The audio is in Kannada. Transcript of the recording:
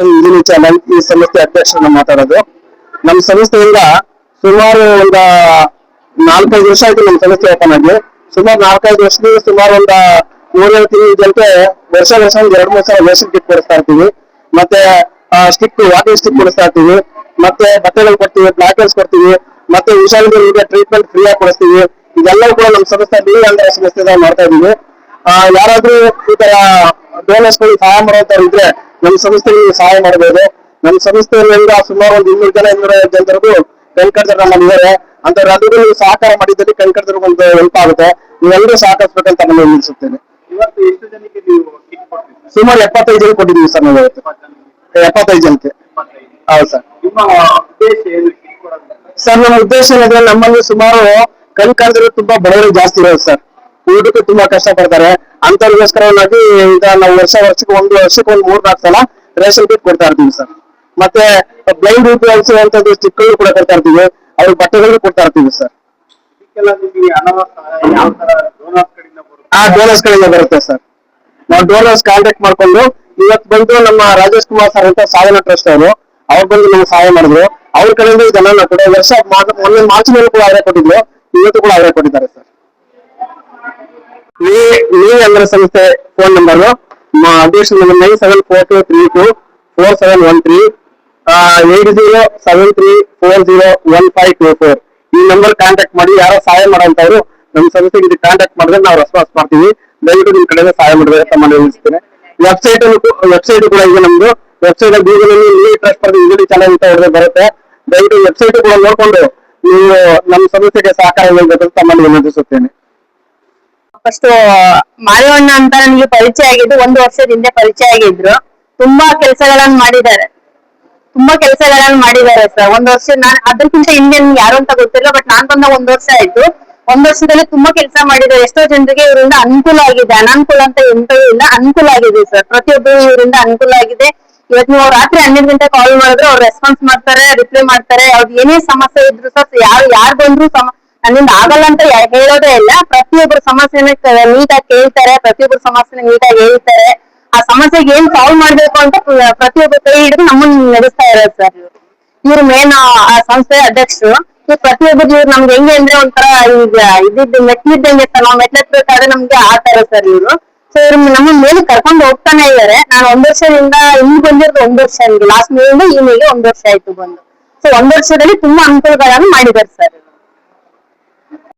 ಇಂಜಿನಿಯರ್ ಚಾನಲ್ ಈ ಸಂಸ್ಥೆ ಅಧ್ಯಕ್ಷರನ್ನ ಮಾತಾಡೋದು. ನಮ್ಮ ಸಂಸ್ಥೆಯಿಂದ ಸುಮಾರು ಒಂದು 4-5 ವರ್ಷ ಆಯ್ತು ನಮ್ಮ ಸಂಸ್ಥೆ ಓಪನ್ ಆಗಿ. ಸುಮಾರು 4-5 ವರ್ಷದಿಂದ ಸುಮಾರು ಒಂದು 3-7 ತಿಂಗಳ ಜನಕ್ಕೆ ವರ್ಷ 2-3 ಸಲ ರೇಷನ್ ಕಿಟ್ ಕೊಡಿಸ್ತಾ ಇರ್ತೀವಿ. ಮತ್ತೆ ಸ್ಟಿಕ್ ವಾಕಿಂಗ್ ಸ್ಟಿಕ್ ಕೊಡಿಸ್ತಾ ಇರ್ತೀವಿ. ಮತ್ತೆ ಬಟ್ಟೆಗಳು ಕೊಡ್ತೀವಿ, ಬ್ಲಾಕೆಟ್ಸ್ ಕೊಡ್ತೀವಿ. ಮತ್ತೆ ಹುಷಾರಿಲ್ಲದೆ ಟ್ರೀಟ್ಮೆಂಟ್ ಫ್ರೀ ಆಗಿ ಕೊಡಿಸ್ತೀವಿ. ಇದೆಲ್ಲವೂ ಕೂಡ ನಮ್ಮ ಸಂಸ್ಥೆ ಅಂಧರ ಸಂಸ್ಥೆಯಿಂದ ಮಾಡ್ತಾ ಇದೀವಿ. ಯಾರಾದ್ರೂ ಈ ತರ ಡೋನರ್ಸ್ಗಳು ಸಹಾಯ ಮಾಡುವಂತವ್ರು ಇದ್ರೆ ನಮ್ಮ ಸಂಸ್ಥೆಗೆ ಸಹಾಯ ಮಾಡಬಹುದು. ನಮ್ಮ ಸಂಸ್ಥೆಯಿಂದ ಸುಮಾರು ಒಂದು 200-250 ಜನರಿಗೂ ಕಣ್ಕರ್ತರ ಮಾಡಿದ್ದಾರೆ. ಅಂತವ್ರು ನೀವು ಸಹಕಾರ ಮಾಡಿದಲ್ಲಿ ಕಣ್ಕರ್ತರ ಒಂದು ಹೆಲ್ಪ್ ಆಗುತ್ತೆ. ನೀವೆಲ್ಲರೂ ಸಹಕರಿಸಬೇಕಂತ ನಾನು ನಿಲ್ಲಿಸುತ್ತೇನೆ. ಇವತ್ತು ಎಷ್ಟು ಜನಕ್ಕೆ ನೀವು ಸುಮಾರು 75 ಜನ ಕೊಟ್ಟಿದ್ದೀವಿ ಸರ್. ನಾವು 75 ಜನಕ್ಕೆ. ಹೌದು ಸರ್. ನಿಮ್ಮ ಉದ್ದೇಶ ಏನು ಸರ್? ನಮ್ಮ ಉದ್ದೇಶ ಏನಂದ್ರೆ ನಮ್ಮಲ್ಲಿ ಸುಮಾರು ಕಣ್ಕರ್ದರು ತುಂಬಾ ಬಡವರು ಜಾಸ್ತಿ ಇರೋದು ಸರ್. ಊಟಕ್ಕೆ ತುಂಬಾ ಕಷ್ಟ ಪಡ್ತಾರೆ. ಅಂತವ್ರಿಗೋಸ್ಕರವಾಗಿ ಈಗ ನಾವು ವರ್ಷಕ್ಕೆ ಒಂದು 3-4 ಸಲ ರೇಷನ್ ಕಿಟ್ ಕೊಡ್ತಾ ಇರ್ತೀವಿ ಸರ್. ಮತ್ತೆ ಬ್ಲೈಂಡ್ ಯೂಪಿಎಲ್ಸಿ ಅಂತದ್ದು ಸ್ಟಿಕ್ಗಳು ಕೂಡ ಕೊಡ್ತಾ ಇರ್ತೀವಿ. ಅವ್ರಿಗೆ ಬಟ್ಟೆಗಳು ಕೊಡ್ತಾ ಇರ್ತೀವಿ ಸರ್. ಡೋನರ್ಸ್ ಕಡೆಯಿಂದ ಬರುತ್ತೆ ಸರ್. ನಾವು ಡೋನರ್ಸ್ ಕಾಂಟ್ಯಾಕ್ಟ್ ಮಾಡ್ಕೊಂಡು ಇವತ್ತು ಬಂದು ನಮ್ಮ ರಾಜೇಶ್ ಕುಮಾರ್ ಸರ್ ಅಂತ ಸಾಧನ ಟ್ರಸ್ಟ್ ಅವ್ರು ಬಂದು ನಮ್ಗೆ ಸಹಾಯ ಮಾಡಿದ್ರು. ಅವ್ರ ಕಡೆಯಿಂದ ಇದನ್ನ ಕೂಡ ವರ್ಷ ಮೊನ್ನೆ ಮಾರ್ಚ್ ಮೇಲೆ ಕೂಡ ಅವರೇ ಕೊಟ್ಟಿದ್ರು. ಇವತ್ತು ಕೂಡ ಅವರೇ ಕೊಟ್ಟಿದ್ದಾರೆ ಸರ್. ನೀವೇ ಅಂಧರ ಸಂಸ್ಥೆ ಫೋನ್ ನಂಬರ್ ಅಧ್ಯಕ್ಷ 9742324713 8073401524 ಈ ನಂಬರ್ ಕಾಂಟ್ಯಾಕ್ಟ್ ಮಾಡಿ. ಯಾರೋ ಸಹಾಯ ಮಾಡೋಂತವ್ರು ನಮ್ಮ ಸಂಸ್ಥೆಗೆ ಇದು ಕಾಂಟ್ಯಾಕ್ಟ್ ಮಾಡಿದ್ರೆ ನಾವು ರೆಸ್ಪಾನ್ಸ್ ಮಾಡ್ತೀವಿ. ದಯವಿಟ್ಟು ನಿಮ್ ಕಡೆಯಿಂದ ಸಹಾಯ ಮಾಡಬೇಕಂತ ಮನವಿ ತಿಳಿಸ್ತೇನೆ. ವೆಬ್ಸೈಟ್ ಕೂಡ ಇದೆ ನಮ್ದು. ವೆಬ್ಸೈಟ್ ಗೂಗಲ್ ಅಲ್ಲಿ ಟ್ರಸ್ಟ್ ಇಂಜಿನಿಯರ್ ಚಾನಲ್ ಅಂತ ಹೊಡೆದ್ರೆ ಬರುತ್ತೆ. ದಯವಿಟ್ಟು ವೆಬ್ಸೈಟ್ ಕೂಡ ನೋಡ್ಕೊಂಡು ನೀವು ನಮ್ಮ ಸಂಸ್ಥೆಗೆ ಸಹಕಾರ ನೀಡಬೇಕಂತ ಮನವಿ ತಿಳಿಸುತ್ತೇನೆ. ಫಸ್ಟ್ ಮಾದೇವಣ್ಣ ಅಂತ ನನಗೆ ಪರಿಚಯ ಆಗಿದ್ದು 1 ವರ್ಷದ ಹಿಂದೆ ಪರಿಚಯ ಆಗಿದ್ರು. ತುಂಬಾ ಕೆಲಸಗಳನ್ನ ಮಾಡಿದ್ದಾರೆ ಸರ್. 1 ವರ್ಷ ನಾನು ಅದಕ್ಕಿಂತ ಹಿಂದೆ ಯಾರು ಅಂತ ಗೊತ್ತಿಲ್ಲ. ಬಟ್ ನಾನ್ ಬಂದ 1 ವರ್ಷ ಆಯ್ತು. 1 ವರ್ಷದಲ್ಲಿ ತುಂಬಾ ಕೆಲಸ ಮಾಡಿದ್ದಾರೆ. ಎಷ್ಟೋ ಜನರಿಗೆ ಇವರಿಂದ ಅನುಕೂಲ ಆಗಿದೆ. ಅನಾನುಕೂಲ ಅಂತ ಎಂತೂ ಇಲ್ಲ, ಅನುಕೂಲ ಆಗಿದೆ ಸರ್. ಪ್ರತಿಯೊಬ್ಬರು ಇವರಿಂದ ಅನುಕೂಲ ಆಗಿದೆ. ಇವತ್ತು ನೀವು ರಾತ್ರಿ 12 ಗಂಟೆ ಕಾಲ್ ಮಾಡಿದ್ರೆ ಅವ್ರು ರೆಸ್ಪಾನ್ಸ್ ಮಾಡ್ತಾರೆ, ರಿಪ್ಲೈ ಮಾಡ್ತಾರೆ. ಅವ್ರಿಗೆ ಏನೇ ಸಮಸ್ಯೆ ಇದ್ರು ಸರ್, ಯಾರು ಬಂದ್ರು ನನ್ನಿಂದ ಆಗಲ್ಲ ಅಂತ ಹೇಳೋದೇ ಇಲ್ಲ. ಪ್ರತಿಯೊಬ್ಬರ ಸಮಸ್ಯೆನ ನೀಟಾಗಿ ಕೇಳ್ತಾರೆ, ಪ್ರತಿಯೊಬ್ಬರ ಸಮಸ್ಯೆನ ನೀಟಾಗಿ ಹೇಳ್ತಾರೆ. ಆ ಸಮಸ್ಯೆಗೆ ಏನ್ ಸಾಲ್ವ್ ಮಾಡ್ಬೇಕು ಅಂತ ಪ್ರತಿಯೊಬ್ಬರು ಕೈ ಹಿಡಿದು ನಮ್ಮನ್ನ ನಡೆಸ್ತಾ ಇರೋದು ಸರ್. ಇವ್ರು ಮೇನ್ ಆ ಸಂಸ್ಥೆಯ ಅಧ್ಯಕ್ಷರು. ಪ್ರತಿಯೊಬ್ಬರು ಇವ್ರು ನಮ್ಗೆ ಹೆಂಗೆ ಅಂದ್ರೆ ಒಂಥರ ಈಗ ಇದ್ದಿದ್ದು ಮೆಟ್ಲಿದ್ದಂಗೆ ಸರ್. ನಾವು ಮೆಟ್ಲೆತ್ಬೇಕಾದ್ರೆ ನಮ್ಗೆ ಆತರ ಸರ್ ಇವ್ರು. ಸೊ ಇವ್ರು ನಮ್ಮ ಮೇಲೆ ಕರ್ಕೊಂಡು ಹೋಗ್ತಾನೆ ಇದಾರೆ. ನಾನು 1 ವರ್ಷದಿಂದ ಇಲ್ಲಿ ಬಂದಿರೋದು 1 ವರ್ಷ. ಲಾಸ್ಟ್ ಮೇಲಿಂದ ಈ ಮೇಲೆ 1 ವರ್ಷ ಆಯ್ತು ಬಂದು. ಸೊ 1 ವರ್ಷದಲ್ಲಿ ತುಂಬಾ ಅನುಕೂಲಗಳನ್ನು ಮಾಡಿದ್ದಾರೆ ಸರ್.